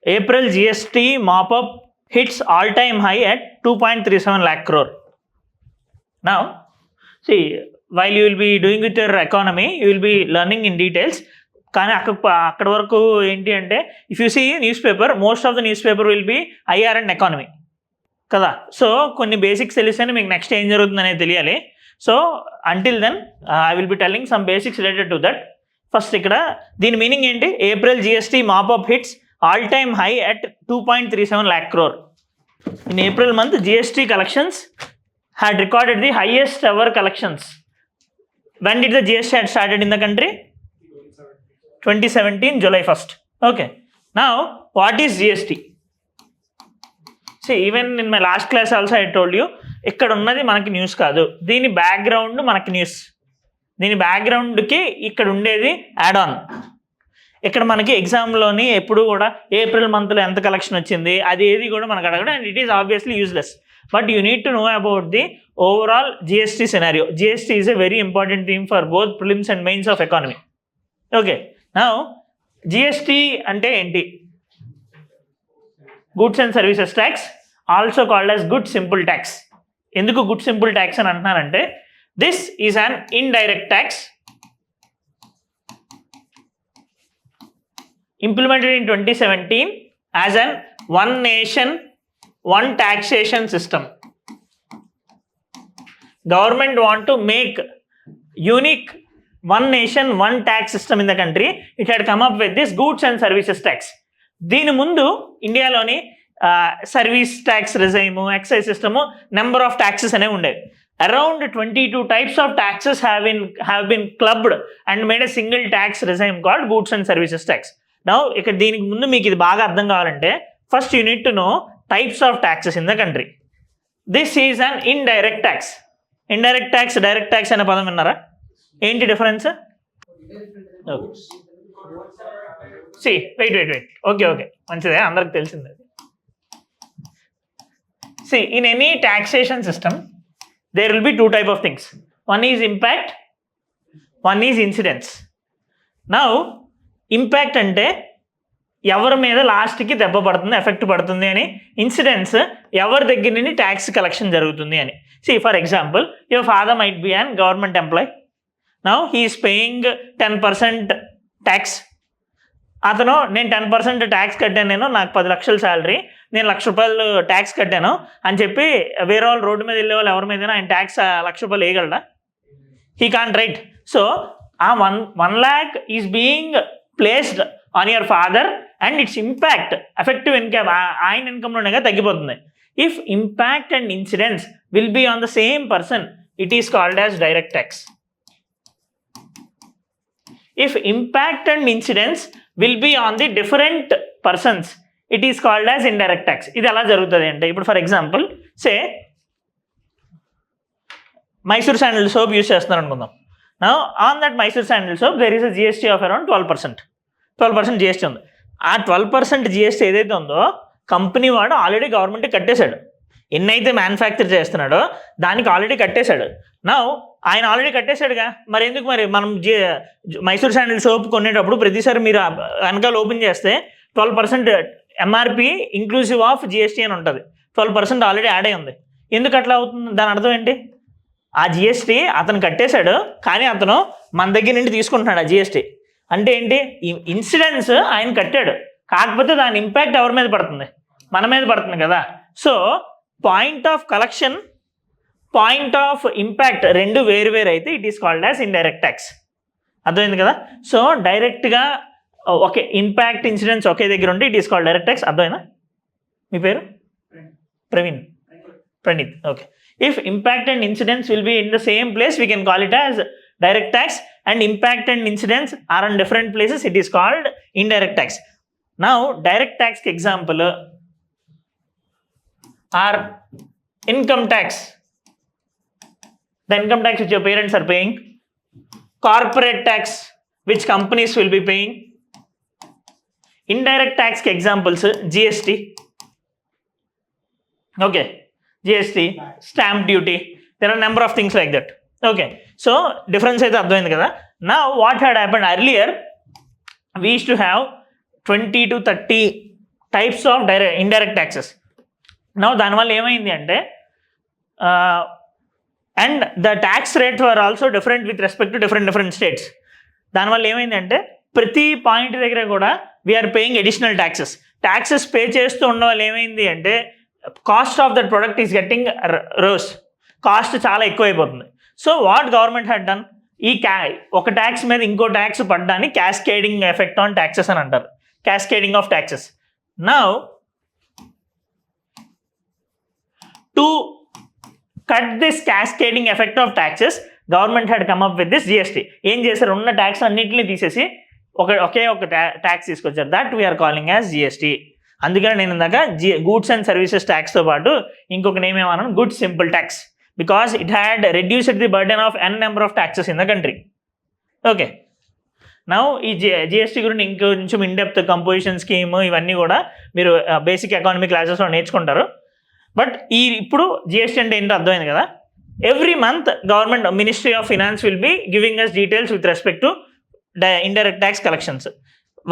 April GST mop-up hits all-time high at 2.37 lakh crore. Now, see, while you will be doing with your economy, you will be learning in details. కానీ అక్కడ వరకు ఏంటి అంటే, if you see news paper, most of the news paper will be IR and economy కదా. So కొన్ని basics తెలిస్తేనే మీకు next ఏం జరుగుతుంది అనేది తెలియాలి. So until then I will be telling some basics related to that. First ఇక్కడ దీని మీనింగ్ ఏంటి? April GST mop up hits all time high at 2.37 lakh crore. In April month, GST collections had recorded the highest ever collections. When did the GST had started in the country? 2017, July 1st. Okay. Now, what is GST? See, even in my last class also I told you, ఇక్కడ ఉన్నది మనకి news కాదు, దీని background మనకి news. దీని బ్యాక్గ్రౌండ్కి ఇక్కడ ఉండేది add on. ఇక్కడ మనకి ఎగ్జామ్లోని ఎప్పుడు కూడా ఏప్రిల్ మంత్లో ఎంత కలెక్షన్ వచ్చింది అది ఏది కూడా మనకు అడగడం, and it is obviously useless. But you need to know about the overall GST scenario. GST is a very important theme for both prelims and mains of economy. Okay, now GST అంటే ఏంటి? Goods and services tax, also called as good simple tax. ఎందుకు good simple tax అని అంటున్నారంటే, this is an indirect tax implemented in 2017 as an one nation, one taxation system. Government want to make unique one nation, one tax system in the country. It had come up with this goods and services tax. దీని ముందు ఇండియాలోని service tax regime, excise system, number of taxes అనేవి ఉండేవి. Around 22 types of taxes have been clubbed and made a single tax regime called goods and services tax. Now ఇక్కడ దీనికి ముందు మీకు ఇది బాగా అర్థం కావాలంటే, first you need to no types of taxes in the country. This is an indirect tax. Indirect tax, direct tax అనే పదం విన్నారా? ఏంటి డిఫరెన్స్? సి వెయిట్ ఓకే మంచిదే, అందరికి తెలిసిందే. See in any taxation system there will be two type of things. One is impact, one is incidence. Now impact అంటే ఎవరి మీద లాస్ట్కి దెబ్బ పడుతుంది, ఎఫెక్ట్ పడుతుంది అని. ఇన్సిడెన్స్ ఎవరి దగ్గర నుండి ట్యాక్స్ కలెక్షన్ జరుగుతుంది అని. See for example, your father might be an government employee. Now he's paying 10% tax. అతను నేను 10% ట్యాక్స్ కట్టాను, నాకు 10 లక్షల శాలరీ, నేను ₹1,00,000 ట్యాక్స్ కట్టాను అని చెప్పి వేరే వాళ్ళు రోడ్డు మీద వెళ్ళే వాళ్ళు ఎవరి మీద ఆయన ట్యాక్స్ ₹1,00,000 వేయగలడా? He can't, right? సో ఆ 1 lakh is being placed on your father and its impact effective income ఆయన ఇన్కమ్లోనే తగ్గిపోతుంది. If impact and incidence will be on the same person, it is called as direct tax. If impact and incidence will be on the different persons, it is called as indirect tax. ఇది ఎలా జరుగుతుంది అంటే, ఇప్పుడు for example say Mysore sandal soap use చేస్తున్నారు అనుకుందాం. Now on that Mysore sandal soap there is a GST of around 12%. 12% GST ఉంది. ఆ 12% GST ఏదైతే ఉందో కంపెనీ వాడు ఆల్రెడీ గవర్నమెంట్కి కట్టేశాడు. ఎన్నైతే మ్యానుఫ్యాక్చర్ చేస్తున్నాడో దానికి ఆల్రెడీ కట్టేశాడు. నౌ ఆయన ఆల్రెడీ కట్టేశాడుగా, మరి ఎందుకు మరి మనం మైసూర్ శాండిల్ సోప్ కొనేటప్పుడు ప్రతిసారి మీరు వెనకాల ఓపెన్ చేస్తే 12% ఎంఆర్పి ఇంక్లూసివ్ ఆఫ్ జిఎస్టీ అని ఉంటుంది. 12% ఆల్రెడీ యాడ్ అయి ఉంది. ఎందుకు అట్లా అవుతుంది? దాని అర్థం ఏంటి? ఆ జిఎస్టీ అతను కట్టేశాడు, కానీ అతను మన దగ్గర నుండి తీసుకుంటున్నాడు ఆ జిఎస్టీ. అంటే ఏంటి? ఇన్సిడెన్స్ ఆయన కట్టాడు, కాకపోతే దాని ఇంపాక్ట్ ఎవరి మీద పడుతుంది? మన మీద పడుతుంది కదా. So point of collection, point of impact రెండు వేరు అయితే it is called as indirect tax. అర్థమైంది కదా. సో డైరెక్ట్గా ఓకే, ఇంపాక్ట్ ఇన్సిడెన్స్ ఒకే దగ్గర ఉంటే it is called direct tax. అర్థమైనా? మీ పేరు? Praneeth. Okay. If impact and incidence will be in the same place, we can call it as direct tax, and impact and incidence are in different places, it is called indirect tax. Now direct tax example are income tax, the income tax which your parents are paying, corporate tax which companies will be paying. Indirect tax examples GST, okay, GST, stamp duty, there are a number of things like that. Okay, so difference అయితే అర్థమైంది కదా. Now what had happened earlier, we used to have 20 to 30 types of indirect taxes. దానివల్ల ఏమైంది అంటే and the tax rates are also different with respect to different states. దానివల్ల ఏమైందంటే ప్రతి point దగ్గర కూడా we are paying additional taxes pay చేస్తూ ఉన్న వాళ్ళు ఏమైంది అంటే cost of that product is getting rose, cost చాలా ఎక్కువైపోతుంది. So what government had done, ఒక ట్యాక్స్ మీద ఇంకో ట్యాక్స్ పడ్డాన్ని క్యాస్కేడింగ్ ఎఫెక్ట్ ఆన్ ట్యాక్సెస్ అని అంటారు, cascading of taxes. Now to cut this cascading effect of taxes government had come up with this GST. ఏం చేశారు, ఉన్న ట్యాక్స్ అన్నింటినీ తీసేసి ఒకే ఒక ట్యాక్స్ తీసుకొచ్చారు, that we're calling as GST. అందుకని నేను ఇందాక గూడ్స్ అండ్ సర్వీసెస్ ట్యాక్స్తో పాటు ఇంకొక నేమ్ ఏమన్నాను, good simple tax, because it had reduced the burden of n number of taxes in the country. Okay, now ఈ జిఎస్టీ గురించి ఇంకొంచెం ఇన్డెప్త్ కంపోజిషన్ స్కీమ్ ఇవన్నీ కూడా మీరు బేసిక్ ఎకానమీ క్లాసెస్లో నేర్చుకుంటారు. బట్ ఇప్పుడు జిఎస్టీ అంటే ఏంటో అర్థమైంది కదా. Every month government ministry of finance will be giving us details with respect to indirect tax collections.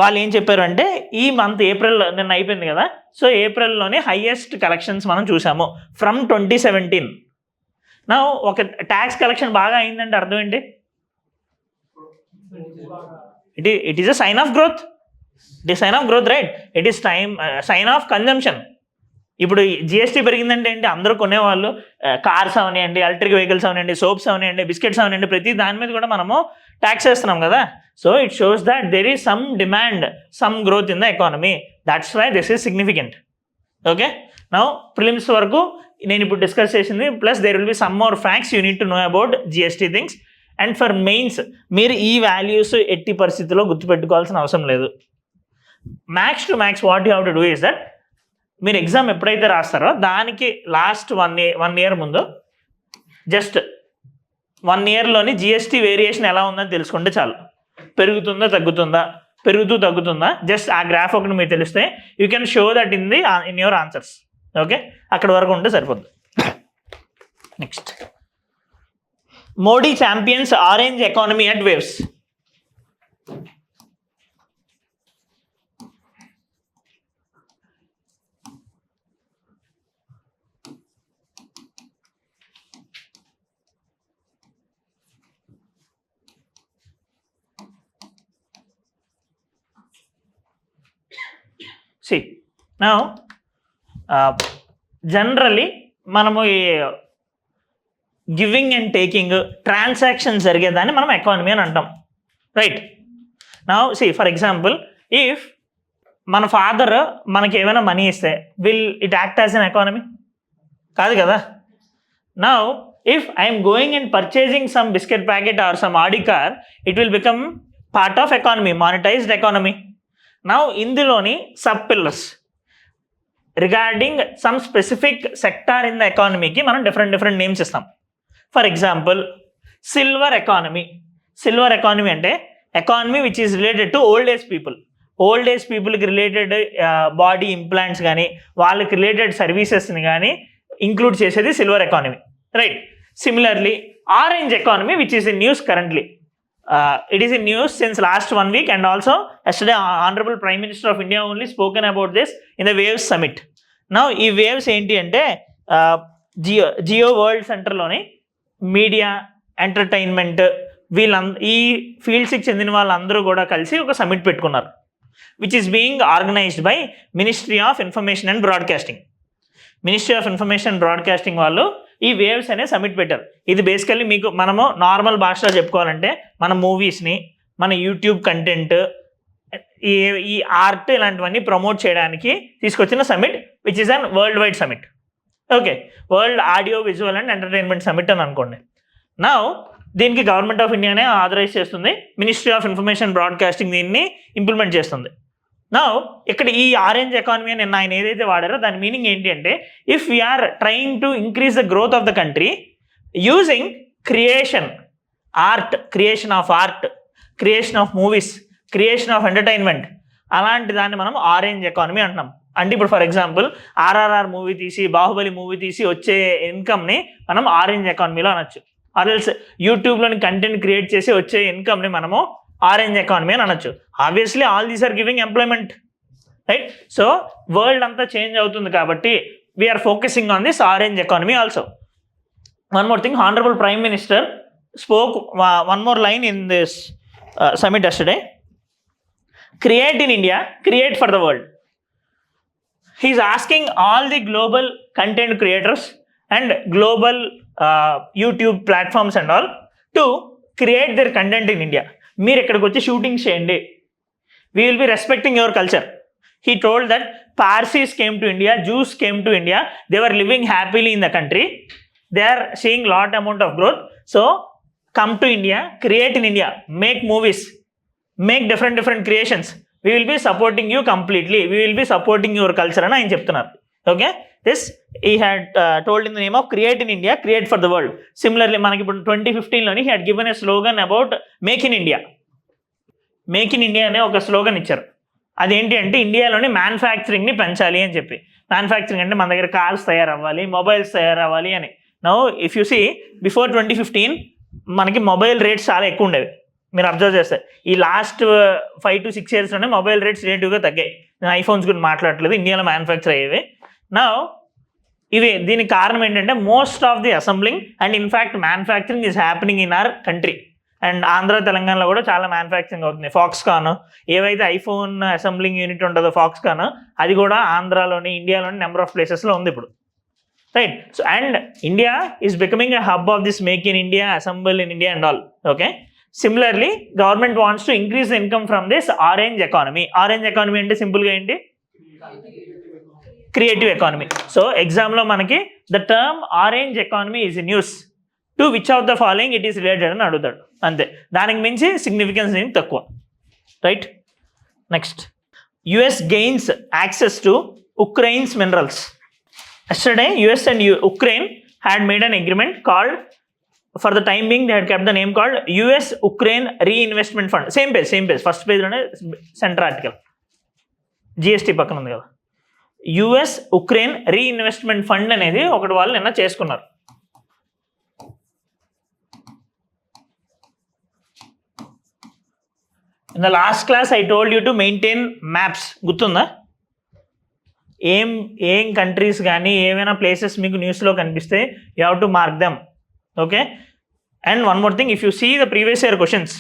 వాళ్ళు ఏం చెప్పారు అంటే ఈ మంత్ ఏప్రిల్ నిన్న అయిపోయింది కదా, సో ఏప్రిల్లోనే హైయెస్ట్ కలెక్షన్స్ మనం చూసాము ఫ్రమ్ 2017. నా ఒక ట్యాక్స్ కలెక్షన్ బాగా అయిందంటే అర్థం ఏంటి, it is a sign of growth, right? It is sign of consumption. ఇప్పుడు జిఎస్టీ పెరిగిందంటే ఏంటి, అందరూ కొనేవాళ్ళు కార్స్ అవనివ్వండి, ఎలక్ట్రిక్ వెహికల్స్ అవనివ్వండి, సోప్స్ అవనివ్వండి, బిస్కెట్స్ అవనివ్వండి, ప్రతి దాని మీద కూడా మనము ట్యాక్స్ వేస్తున్నాం కదా. So it shows that there is some demand, some growth in the economy, that's why this is significant. Okay, now prelims వరకు నేను ఇప్పుడు డిస్కస్ చేసింది, plus there will be some more facts you need to know about GST things. And for mains మీరు ఈ values ఎట్టి పరిస్థితుల్లో గుర్తుపెట్టుకోవాల్సిన అవసరం లేదు. Max to max what you have to do is that మీరు ఎగ్జామ్ ఎప్పుడైతే రాస్తారో దానికి లాస్ట్ వన్ ఇయర్ ముందు జస్ట్ 1 ఇయర్లోని జిఎస్టీ వేరియేషన్ ఎలా ఉందని తెలుసుకుంటే చాలు. పెరుగుతుందా తగ్గుతుందా జస్ట్ ఆ గ్రాఫ్ ఒకటి మీకు తెలిస్తే you can show that in your answers. Okay, అక్కడ వరకు ఉంటే సరిపోద్ది. Next, Modi champions orange economy at waves. Now, generally మనము ఈ గివింగ్ అండ్ టేకింగ్ ట్రాన్సాక్షన్ జరిగేదాన్ని మనం ఎకానమీ అని అంటాం, right? Now for example, if మన ఫాదర్ మనకి ఏమైనా మనీ ఇస్తే will it act as an economy? కాదు కదా. Now if I'm going and purchasing some biscuit packet or some Audi car, it will become part of economy, monetized economy. Now ఇందులోని sub pillars regarding some specific sector in the ఎకానమీకి మనం different names ఇస్తాం. For example, silver economy అంటే economy which is related to old age పీపుల్కి related body implants కానీ వాళ్ళకి related సర్వీసెస్ని కానీ ఇంక్లూడ్ చేసేది silver economy, right? Similarly, orange economy which is in news currently. It is in news since last 1 week, and also yesterday Honorable Prime Minister of India only spoken about this in the Waves Summit. Now ఈ waves ఏంటి అంటే Jio world సెంటర్లోని media, entertainment ఈ ఫీల్డ్స్కి చెందిన వాళ్ళందరూ కూడా కలిసి ఒక summit పెట్టుకున్నారు, which is being organised by ministry of information and broadcasting. వాళ్ళు ఈ వేవ్స్ అనే సమిట్ పెట్టారు. ఇది బేసికల్లీ మనము నార్మల్ భాషలో చెప్పుకోవాలంటే మన మూవీస్ని, మన యూట్యూబ్ కంటెంట్, ఈ ఆర్ట్ ఇలాంటివన్నీ ప్రమోట్ చేయడానికి తీసుకొచ్చిన summit, which is an world wide summit. Okay, world audio visual and entertainment summit అని అనుకోండి. నౌ దీనికి గవర్నమెంట్ ఆఫ్ ఇండియానే ఆథరైజ్ చేస్తుంది, మినిస్ట్రీ ఆఫ్ ఇన్ఫర్మేషన్ బ్రాడ్కాస్టింగ్ దీన్ని ఇంప్లిమెంట్ చేస్తుంది. నౌ ఇక్కడ ఈ ఆరెంజ్ ఎకానమీ అని ఆయన ఏదైతే వాడారో దాని మీనింగ్ ఏంటి అంటే, if we're trying to increase the growth of the country using creation of movies, creation of entertainment, అలాంటి దాన్ని మనం ఆరెంజ్ ఎకానమీ అంటున్నాం. అంటే ఇప్పుడు ఫర్ ఎగ్జాంపుల్ RRR మూవీ తీసి, బాహుబలి మూవీ తీసి వచ్చే ఇన్కమ్ని మనం ఆరెంజ్ ఎకానమీలో అనొచ్చు. ఆర్ఎల్స్ యూట్యూబ్లోని కంటెంట్ క్రియేట్ చేసి వచ్చే ఇన్కమ్ని మనము ఆరెంజ్ ఎకానమీ అని అనొచ్చు. Obviously all these are giving employment, right. So world అంతా చేంజ్ అవుతుంది కాబట్టి we're focusing on this orange economy also. One more thing, honourable prime minister spoke one more line in this summit yesterday. Create in India, create for the world. He is asking all the global content creators and global YouTube platforms and all to create their content in India. మీరు ఇక్కడికి వచ్చి shootings చేయండి, we will be respecting your culture. He told that Parsis came to India, Jews came to India, they were living happily in the country, they are seeing lot amount of growth. So come to India, create in India, make movies, make different creations. We will be supporting you completely. We will be supporting your culture అని ఆయన చెప్తున్నారు. Okay, this he had told in the name of create in India, create for the world. Similarly మనకి ఇప్పుడు 2015లోని he had given a slogan about make in India. Make in India అనే ఒక slogan ఇచ్చారు. అదేంటి అంటే ఇండియాలోని మ్యానుఫ్యాక్చరింగ్ని పెంచాలి అని చెప్పి. మ్యానుఫ్యాక్చరింగ్ అంటే మన దగ్గర కార్స్ తయారవ్వాలి, మొబైల్స్ తయారవ్వాలి అని. Now if you see before 2015 మనకి మొబైల్ రేట్స్ చాలా ఎక్కువ ఉండేవి. మీరు అబ్జర్వ్ చేస్తే ఈ లాస్ట్ 5 to 6 yearsలోనే మొబైల్ రేట్స్ రిలేటివ్గా తగ్గాయి. నేను ఐఫోన్స్ గురించి మాట్లాడట్లేదు, ఇండియాలో మ్యానుఫ్యాక్చర్ అయ్యేవి. నా దీనికి కారణం ఏంటంటే most of the assembling and in fact manufacturing is happening in our country. And Andhra తెలంగాణలో కూడా చాలా మ్యానుఫ్యాక్చరింగ్ అవుతుంది. ఫాక్స్కాన్ ఏవైతే ఐఫోన్ అసెంబ్లింగ్ యూనిట్ ఉంటుందో ఫాక్స్కాన్, అది కూడా ఆంధ్రాలోని ఇండియాలోని నెంబర్ ఆఫ్ ప్లేసెస్లో ఉంది ఇప్పుడు. Right. So and India is becoming a hub of this make in India, assemble in India and all. Okay, similarly government wants to increase the income from this orange economy. Orange economy అంటే సింపుల్గా ఏంటి? Creative economy. So ఎగ్జామ్లో మనకి the term orange economy is in use to which of the following it is related అని అడుగుతాడు, అంతే. దానికి మించి సిగ్నిఫికెన్స్ ఏమి తక్కువ. Right. Next, US gains access to Ukraine's minerals. Yesterday, US and Ukraine had made an agreement called, for the time being, they had kept the name called US-Ukraine Reinvestment Fund. Same page. First page లోనే centre article, GST పక్కన ఉంది కదా. US-Ukraine Reinvestment Fund అనేది ఒకటి వాళ్ళు నిన్న చేసుకున్నారు. In the last class, I told you to maintain maps. గుర్తుందా? ఏం కంట్రీస్ కానీ ఏమైనా ప్లేసెస్ మీకు న్యూస్లో కనిపిస్తే you have to mark them. Okay. And one more thing, if you see the previous year questions,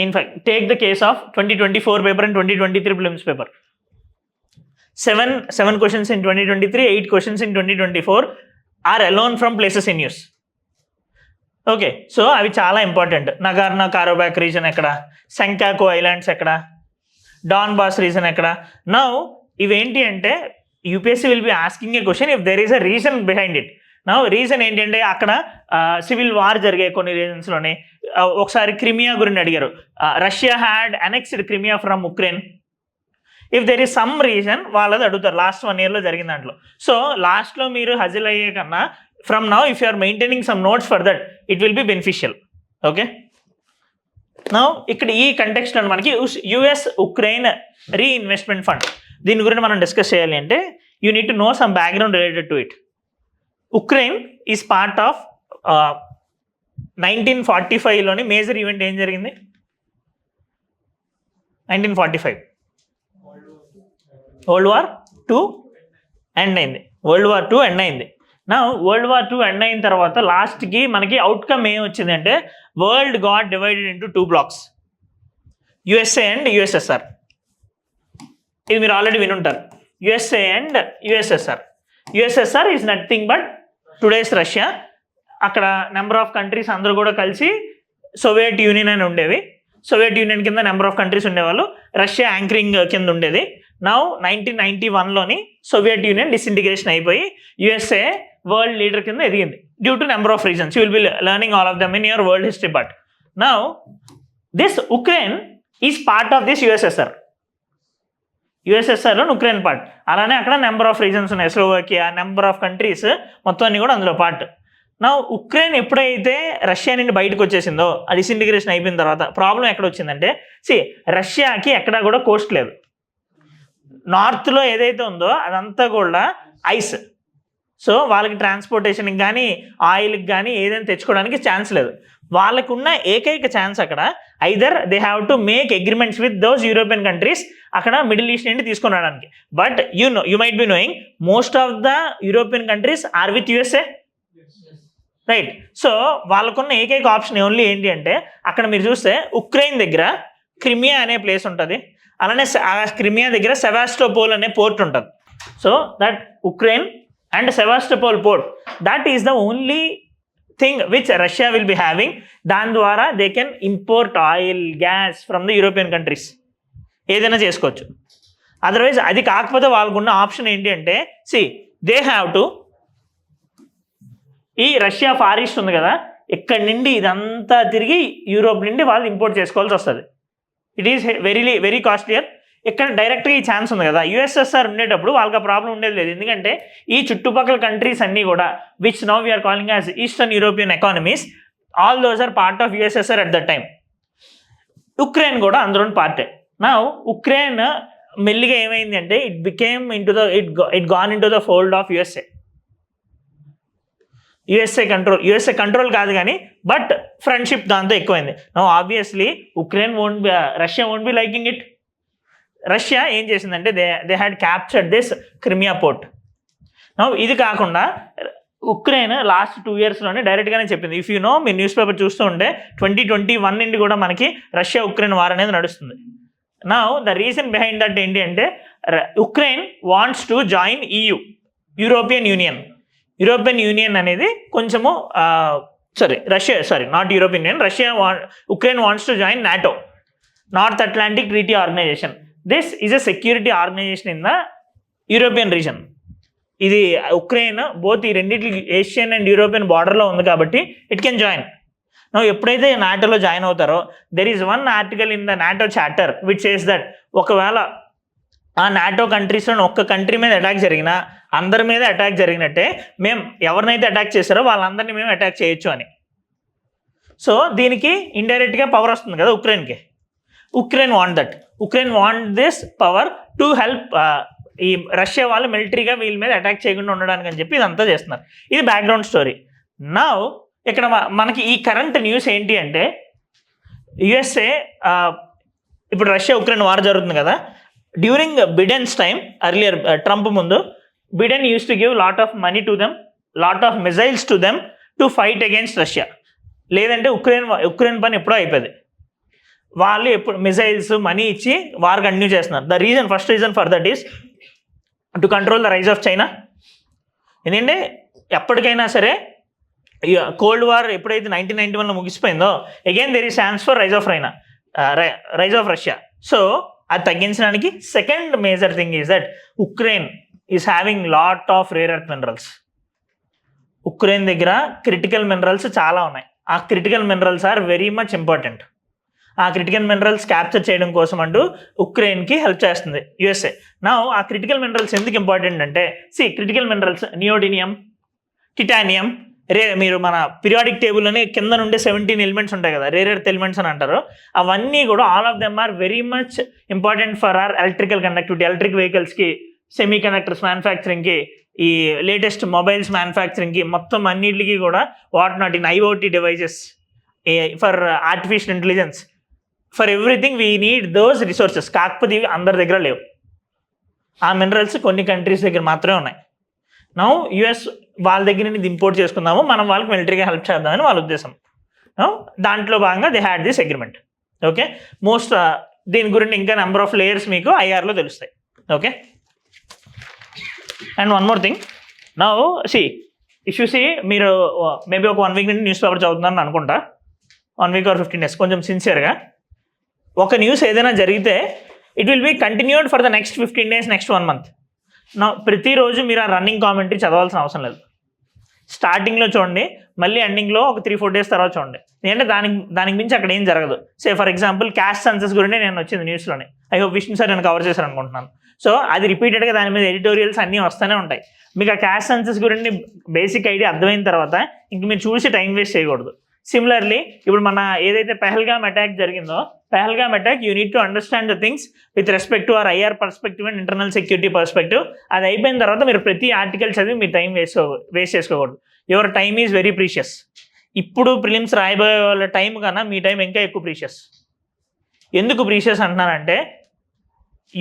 in fact take the case of 2024 paper and 2023 prelims paper. 7 questions in 2023, 8 questions in 2024 are alone from places in news. Okay, so అవి చాలా important. Nagorno Karabakh region ఎక్కడ, Senkaku islands ఎక్కడ, Donbas region ఎక్కడ. Now ఇవేంటి అంటే UPSC will be asking A question if there is a reason behind it. నా reason ఏంటంటే అక్కడ సివిల్ వార్ జరిగాయి కొన్ని రీజన్స్లోనే. ఒకసారి క్రిమియా గురించి అడిగారు, Russia had annexed Crimea from Ukraine. If there is some reason వాళ్ళది అడుగుతారు లాస్ట్ 1 yearలో జరిగిన దాంట్లో. సో లాస్ట్లో మీరు హజిల్ అయ్యే కన్నా from now if you are maintaining some notes for that it will be beneficial. Okay. Now ఇక్కడ ఈ కంటెక్స్ట్లో మనకి యుఎస్ ఉక్రెయిన్ రీఇన్వెస్ట్మెంట్ ఫండ్, దీని గురించి మనం డిస్కస్ చేయాలి అంటే you need to know some background related to it. Ukraine is part of 1945లోని major event ఏం జరిగింది? 1945 వరల్డ్ వార్ 2 ఎండ్ అయింది. నా వరల్డ్ వార్ 2 ఎండ్ అయిన తర్వాత లాస్ట్కి మనకి అవుట్కమ్ ఏం వచ్చింది అంటే world got divided into 2 blocks, USA and USSR. ఇది మీరు ఆల్రెడీ వినుంటారు, USA and USSR. USSR is nothing but today's Russia. అక్కడ నెంబర్ ఆఫ్ కంట్రీస్ అందరూ కూడా కలిసి సోవియట్ యూనియన్ అని ఉండేవి. సోవియట్ యూనియన్ కింద నెంబర్ ఆఫ్ కంట్రీస్ ఉండేవాళ్ళు, రష్యా యాంకరింగ్ కింద ఉండేది. నౌ 1991లోని సోవియట్ యూనియన్ డిసింటిగ్రేషన్ అయిపోయి యుఎస్ఏ వరల్డ్ లీడర్ కింద ఎదిగింది due to number of reasons. You will be learning all of them in your world history. But now this Ukraine is part of this USSR. యుఎస్ఎస్ఆర్లో Ukraine part. అలానే అక్కడ number of reasons ఉన్నాయి, Slovakia, number of countries మొత్తం అన్ని కూడా అందులో part. నా Ukraine ఎప్పుడైతే రష్యా నుండి బయటకు వచ్చేసిందో, ఆ డిసింటిగ్రేషన్ అయిపోయిన తర్వాత ప్రాబ్లం ఎక్కడ వచ్చిందంటే, రష్యాకి ఎక్కడా కూడా కోస్ట్ లేదు. నార్త్లో ఏదైతే ఉందో అదంతా కూడా ఐస్. సో వాళ్ళకి ట్రాన్స్పోర్టేషన్కి కానీ ఆయిల్కి కానీ ఏదైనా తెచ్చుకోవడానికి ఛాన్స్ లేదు. వాళ్ళకున్న ఏకైక ఛాన్స్ అక్కడ either they have to make agreements with those European countries అక్కడ మిడిల్ ఈస్ట్ నుండి తీసుకుని రావడానికి. But you might be knowing most of the European countries are with USA, right? So వాళ్ళకున్న ఏకైక ఆప్షన్ ఓన్లీ ఏంటి అంటే అక్కడ మీరు చూస్తే ఉక్రెయిన్ దగ్గర క్రిమియా అనే ప్లేస్ ఉంటుంది, అలానే ఆ క్రిమియా దగ్గర సెవాస్టోపోల్ అనే పోర్ట్ ఉంటుంది. So that Ukraine and Sevastopol port, that is the only thing which Russia will be having. దాని ద్వారా they can import oil, gas from the European countries, ఏదైనా చేసుకోవచ్చు. అదర్వైజ్ అది కాకపోతే వాళ్ళకున్న ఆప్షన్ ఏంటి అంటే దే హ్యావ్ టు ఈ రష్యా ఫార్ ఈస్ట్ ఉంది కదా, ఇక్కడి నుండి ఇదంతా తిరిగి యూరోప్ నుండి వాళ్ళు ఇంపోర్ట్ చేసుకోవాల్సి వస్తుంది. It is very costlier. ఇక్కడ డైరెక్ట్గా ఈ ఛాన్స్ ఉంది కదా, యుఎస్ఎస్ఆర్ ఉండేటప్పుడు వాళ్ళకి ఆ ప్రాబ్లం ఉండేది లేదు. ఎందుకంటే ఈ చుట్టుపక్కల కంట్రీస్ అన్నీ కూడా which now we're calling as eastern European economies, all those are part of USSR at that time. Ukraine కూడా అందులో పార్టే. నా ఉక్రెయిన్ మెల్లిగా ఏమైంది అంటే it became it gone in to the fold of USA. USA control కాదు కానీ but friendship దాంతో ఎక్కువైంది. No obviously Ukraine Russia won't be liking it. Russia ఏం చేసిందంటే they had captured this Crimea port. No ఇది కాకుండా ఉక్రెయిన్ లాస్ట్ 2 yearsలోనే డైరెక్ట్గానే చెప్పింది. ఇఫ్ యూ నో, మీరు న్యూస్ పేపర్ చూస్తూ ఉంటే 2021 నుండి కూడా మనకి రష్యా ఉక్రెయిన్ వార్ అనేది నడుస్తుంది. Now the reason behind that ఏంటి అంటే Ukraine wants to join EU, European union అనేది కొంచెము not European union, Ukraine wants to join NATO, North Atlantic Treaty Organisation. This is a security organisation in the European region. ఇది Ukraine both ఈ రెండింటికి Asian and European బార్డర్లో ఉంది కాబట్టి it can join. నువ్వు ఎప్పుడైతే నాటోలో జాయిన్ అవుతారో there is one article in the NATO charter which says that ఒకవేళ ఆ నాటో కంట్రీస్లో ఒక్క కంట్రీ మీద అటాక్ జరిగినా అందరి మీద అటాక్ జరిగినట్టే మేము ఎవరినైతే అటాక్ చేశారో వాళ్ళందరినీ మేము అటాక్ చేయొచ్చు అని. సో దీనికి ఇండైరెక్ట్గా పవర్ వస్తుంది కదా ఉక్రెయిన్కి. Ukraine want this power to help ఈ రష్యా వాళ్ళు మిలిటరీగా వీళ్ళ మీద అటాక్ చేయకుండా ఉండడానికి అని చెప్పి ఇదంతా చేస్తున్నారు. ఇది బ్యాక్గ్రౌండ్ స్టోరీ. నౌ ఇక్కడ మనకి ఈ కరెంట్ న్యూస్ ఏంటి అంటే యుఎస్ఏ ఇప్పుడు రష్యా ఉక్రెయిన్ వార్ జరుగుతుంది కదా, during Biden's time, earlier Trump ముందు Biden used to give lot of money to them, lot of missiles to them to fight against Russia. లేదంటే ఉక్రెయిన్ పని ఎప్పుడో అయిపోయింది. వాళ్ళు ఎప్పుడు మిజైల్స్ మనీ ఇచ్చి వార్ కంటిన్యూ చేస్తున్నారు. First reason for that is to control the rise of China. ఎందుకంటే ఎప్పటికైనా సరే కోల్డ్ వార్ ఎప్పుడైతే 1991లో ముగిసిపోయిందో again there is chance for rise of Russia. So అది తగ్గించడానికి second major thing is that Ukraine is having lot of rare earth minerals. Ukraine దగ్గర critical minerals చాలా ఉన్నాయి. ఆ critical minerals are very much important. ఆ critical minerals capture చేయడం కోసం అంటూ ఉక్రెయిన్కి హెల్ప్ చేస్తుంది యుఎస్ఏ. నా ఆ క్రిటికల్ మినరల్స్ ఎందుకు ఇంపార్టెంట్ అంటే క్రిటికల్ మినరల్స్ నియోడినియం, టిటానియం, మీరు మన పీరియాడిక్ టేబుల్లోనే కింద నుండే 17 ఎలిమెంట్స్ ఉంటాయి కదా, రేర్ ఎర్త్ ఎలిమెంట్స్ అని అంటారు. అవన్నీ కూడా all of them are very much important for our electrical conductivity, electric వెహికల్స్కి, సెమీ కండక్టర్స్ మ్యానుఫ్యాక్చరింగ్కి, ఈ లేటెస్ట్ మొబైల్స్ మ్యానుఫ్యాక్చరింగ్కి, మొత్తం అన్నిటికీ కూడా what not in IoT devices, for artificial intelligence, for everything we need those resources. కాకపోతే ఇవి అందరి దగ్గర లేవు. ఆ మినరల్స్ కొన్ని కంట్రీస్ దగ్గర మాత్రమే ఉన్నాయి. నౌ యుఎస్ వాళ్ళ దగ్గర నుంచి ఇంపోర్ట్ చేసుకుందాము, మనం వాళ్ళకి మిలిటరీగా హెల్ప్ చేద్దామని వాళ్ళ ఉద్దేశం. దాంట్లో భాగంగా they had this agreement. Okay, దీని గురించి ఇంకా నెంబర్ ఆఫ్ లేయర్స్ మీకు IRలో తెలుస్తాయి. Okay, and one more thing. Now if you see, మీరు మేబీ ఒక 1 week నుండి న్యూస్ పేపర్ చదువుతున్నారని అనుకుంటా, 1 week or 15 days, కొంచెం సిన్సియర్గా. ఒక న్యూస్ ఏదైనా జరిగితే it will be continued for the next 15 days, next 1 month. ప్రతిరోజు మీరు ఆ రన్నింగ్ కామెంటరీ చదవాల్సిన అవసరం లేదు. స్టార్టింగ్లో చూడండి, మళ్ళీ ఎండింగ్లో ఒక 3-4 days తర్వాత చూడండి. ఎందుకంటే దానికి మించి అక్కడ ఏం జరగదు. ఫర్ ఎగ్జాంపుల్ క్యాస్ట్ సెన్సస్ గురించి నేను వచ్చింది న్యూస్లోనే. ఐ హోప్ విష్ణు సార్ నేను కవర్ చేశాను అనుకుంటున్నాను. సో అది రిపీటెడ్గా దాని మీద ఎడిటోరియల్స్ అన్నీ వస్తూనే ఉంటాయి. మీకు ఆ క్యాస్ట్ సెన్సస్ గురించి బేసిక్ ఐడియా అర్థమైన తర్వాత ఇంక మీరు చూసి టైం వేస్ట్ చేయకూడదు. సిమిలర్లీ ఇప్పుడు మన ఏదైతే పెహల్గామ్ అటాక్ జరిగిందో, Pahalgam attack you need to understand the things with respect to our IR perspective and internal security perspective. అది అయిపోయిన తర్వాత మీరు ప్రతి ఆర్టికల్ చదివి మీ టైం వేస్ట్ చేసుకోకూడదు. Your time is very precious. ఇప్పుడు ప్రిలిమ్స్ రాయబోయే వాళ్ళ టైం కన్నా మీ టైం ఇంకా ఎక్కువ ప్రీషియస్. ఎందుకు ప్రీషియస్ అంటున్నానంటే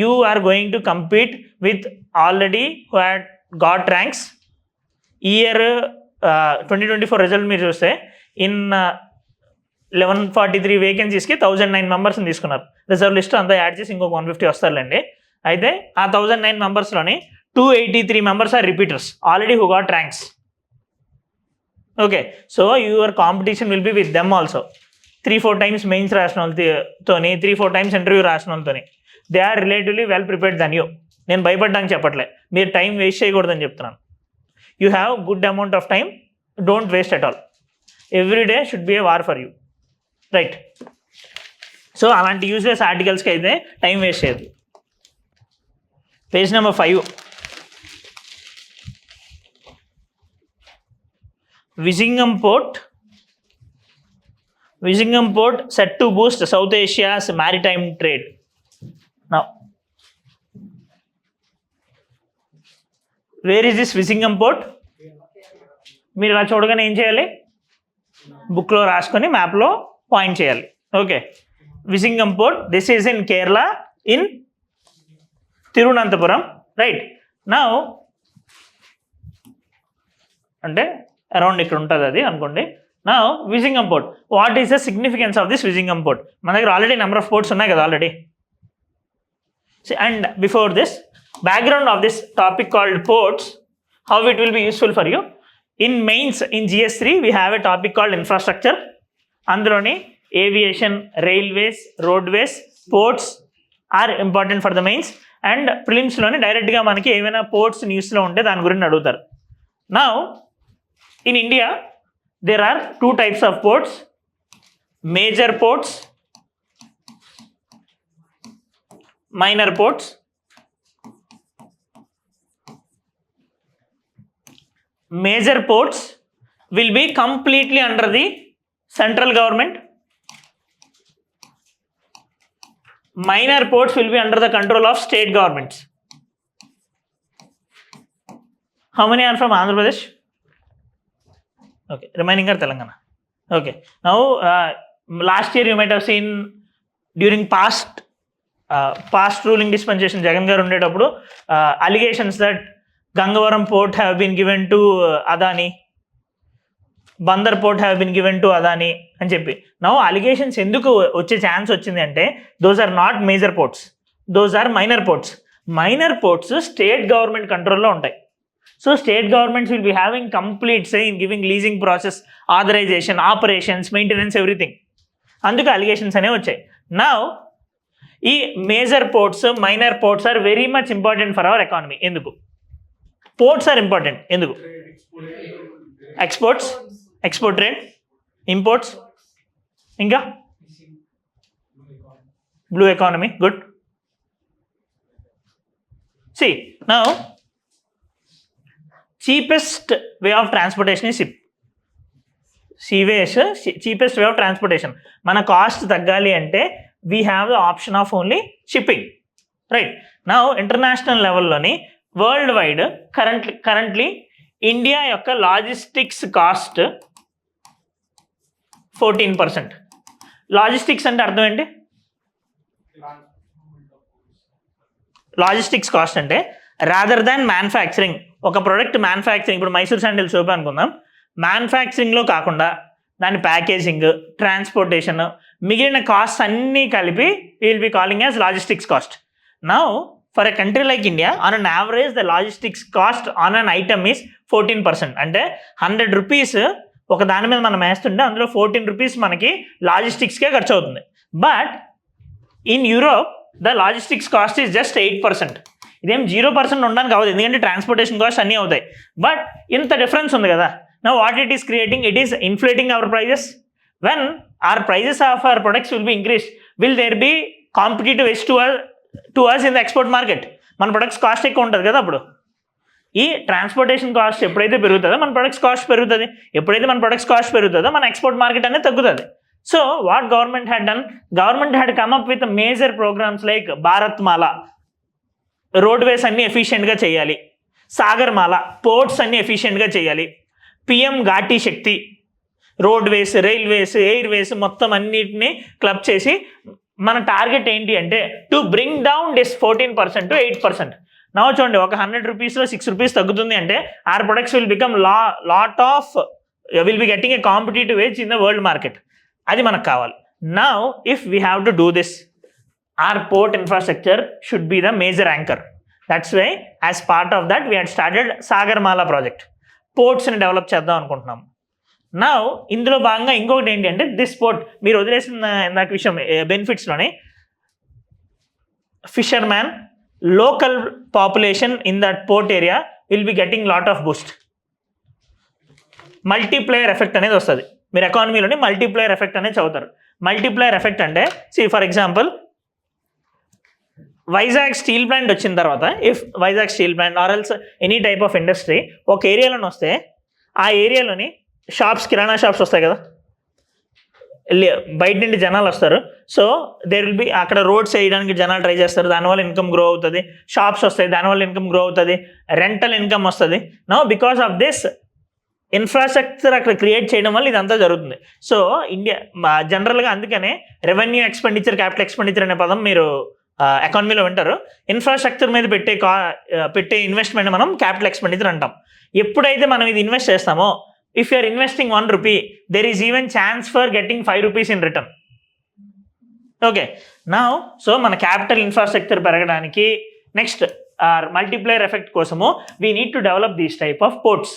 you are going to compete with already who had got ranks. Year 2024 result మీరు చూస్తే ఇన్ 1143 వేకెన్సీస్కి 1009 మెంబర్స్ని తీసుకున్నారు. రిజర్వ్ లిస్ట్ అంతా యాడ్ చేసి ఇంకొక 150 వస్తారులేండి. అయితే ఆ 1009 మెంబర్స్లోని 283 members are repeaters already who got ranks. Okay, so your competition will be with them also. 3-4 times mains రాసిన వాళ్ళతోని, 3-4 టైమ్స్ ఇంటర్వ్యూ రాసిన వాళ్ళతోని. They are relatively well prepared then you. నేను భయపడ్డానికి చెప్పట్లే, మీరు టైం వేస్ట్ చేయకూడదని చెప్తున్నాను. You have good amount of time, don't waste at all. Every day should be a war for you, right? So అలాంటి useless ఆర్టికల్స్కి అయితే టైం వేస్ట్ చేయదు. Page number 5. Vizhinjam Port set to boost South Asia's maritime trade. Now, where is this Vizhinjam Port? మీరు ఇలా చూడగానే ఏం చేయాలి? బుక్లో రాసుకొని మ్యాప్లో పాయింట్ చేయాలి. Okay, Vizhinjam Port, this is in Kerala in Tirunanthapuram, right? Now, అంటే అరౌండ్ ఇక్కడ ఉంటుంది అది అనుకోండి. నా Vizhinjam Port, what is the significance of this Vizhinjam Port? మన దగ్గర ఆల్రెడీ నెంబర్ ఆఫ్ పోర్ట్స్ ఉన్నాయి కదా already. And before this, background of this topic called ports, how it will be useful for you. In mains in GS3 we have a topic called infrastructure. అందులోని aviation, railways, roadways, ports are important for the mains. And ప్రిలిమ్స్లోని డైరెక్ట్గా మనకి ఏమైనా ports న్యూస్లో ఉంటే దాని గురించి అడుగుతారు. నా in India, there are 2 types of ports: major ports, minor ports. Major ports will be completely under the central government. Minor ports will be under the control of state governments. How many are from Andhra Pradesh? Okay, remaining are Telangana. Okay, now last year you might have seen during past ruling dispensation Jagan garu undetappudu allegations that Gangavaram port have been given to Adani, Bandar port have been given to Adani అని చెప్పి. now allegations ఎందుకు వచ్చే chance వచ్చింది అంటే those are not major ports, those are minor ports. Minor ports state government కంట్రోల్లో ఉంటాయి. So state governments will be having complete say in giving leasing process, authorization, operations, maintenance, everything. అందుకు allegations అనేవి వచ్చాయి. Now ఈ major ports, minor ports are very much important for our economy. ఎందుకు ports are important? ఎందుకు? Exports, export trade, imports, ఇంకా blue economy. Good. See now, cheapest way of transportation is ship. Seaways, cheapest way of transportation. మన cost తగ్గాలి అంటే we have the option of only shipping, right? Now international లెవెల్లోని world wide currently India యొక్క logistics cost 14%. Logistics అంటే అర్థం ఏంటి? Logistics cost అంటే rather than manufacturing, ఒక ప్రొడక్ట్ మ్యానుఫ్యాక్చరింగ్, ఇప్పుడు మైసూర్ శాండిల్ సోప్ అనుకుందాం, మ్యానుఫ్యాక్చరింగ్లో కాకుండా దాని ప్యాకేజింగ్, ట్రాన్స్పోర్టేషన్, మిగిలిన కాస్ట్ అన్నీ కలిపి will be calling as logistics cost. Now for a country like India, on an average the logistics cost on an item is 14%. అంటే 100 rupees ఒక దాని మీద మనం వేస్తుంటే అందులో 14 రూపీస్ మనకి లాజిస్టిక్స్కే ఖర్చు అవుతుంది. But in Europe the logistics cost is just 8%. ఇదేం 0% ఉండడానికి అవ్వదు, ఎందుకంటే ట్రాన్స్పోర్టేషన్ కాస్ట్ అన్నీ అవుతాయి. బట్ ఇంత డిఫరెన్స్ ఉంది కదా. Now what it is creating? It is inflating our prices. When our prices of our products will be increase, will there be competitive edge to us in the export market. మన products cost ఎక్కువ ఉంటుంది కదా అప్పుడు. ఈ transportation cost ఎప్పుడైతే పెరుగుతుందో మన products cost పెరుగుతుంది, ఎప్పుడైతే మన ప్రొడక్ట్స్ కాస్ట్ పెరుగుతుందో మన ఎక్స్పోర్ట్ మార్కెట్ అనేది తగ్గుతుంది. So what government had done, government had come up with major programmes like Bharat Mala, roadways అన్ని ఎఫిషియెంట్గా చేయాలి, సాగర్ మాల, పోర్ట్స్ అన్ని ఎఫిషియెంట్గా చేయాలి, PM Gati Shakti, roadways, railways, airways మొత్తం అన్నిటిని క్లబ్ చేసి మన టార్గెట్ ఏంటి అంటే to bring down this 14% to 8%. నా చూడండి, ఒక 100 రూపీస్లో 6 రూపీస్ తగ్గుతుంది అంటే our products will become will be getting a competitive edge in the world market. అది మనకు కావాలి. Now if we have to do this, our port infrastructure should be the major anchor. That's why as part of that we had started Sagarmala project. పోర్ట్స్ని develop చేద్దాం అనుకుంటున్నాం. నా ఇందులో భాగంగా ఇంకొకటి ఏంటి అంటే దిస్ పోర్ట్, మీరు వదిలేసిన ఇందాక విషయం బెనిఫిట్స్లోనే fisherman, local population in that port area will be getting lot of boost. Multiplayer effect అనేది వస్తుంది. మీరు ఎకానమీలోని మల్టీప్లేయర్ ఎఫెక్ట్ అనేది చదువుతారు. మల్టీప్లేయర్ ఎఫెక్ట్ అంటే for example Vizag steel plant వచ్చిన తర్వాత, if Vizag steel plant or else any type of industry ఒక ఏరియాలోని వస్తే ఆ ఏరియాలోని షాప్స్, కిరాణా షాప్స్ వస్తాయి కదా, బయట నుండి జనాలు వస్తారు. సో దేర్ విల్ బి అక్కడ రోడ్స్ వేయడానికి జనాలు ట్రై చేస్తారు, దానివల్ల ఇన్కమ్ గ్రో అవుతుంది. షాప్స్ వస్తాయి, దానివల్ల ఇన్కమ్ గ్రో అవుతుంది. రెంటల్ ఇన్కమ్ వస్తుంది. No because of this infrastructure అక్కడ క్రియేట్ చేయడం వల్ల ఇదంతా జరుగుతుంది. సో ఇండియా జనరల్గా అందుకనే రెవెన్యూ ఎక్స్పెండిచర్, క్యాపిటల్ ఎక్స్పెండిచర్ అనే పదం మీరు ఎకానమీలో వింటారు. ఇన్ఫ్రాస్ట్రక్చర్ మీద పెట్టే ఇన్వెస్ట్మెంట్ మనం క్యాపిటల్ ఎక్స్పెండిచర్ అంటాం. ఎప్పుడైతే మనం ఇది ఇన్వెస్ట్ చేస్తామో, if you are investing 1 rupee, there is even chance for getting 5 rupees in return. Okay, now so మన క్యాపిటల్ ఇన్ఫ్రాస్ట్రక్చర్ పెరగడానికి, నెక్స్ట్ మల్టీప్లేయర్ ఎఫెక్ట్ కోసము we need to develop these type of ports.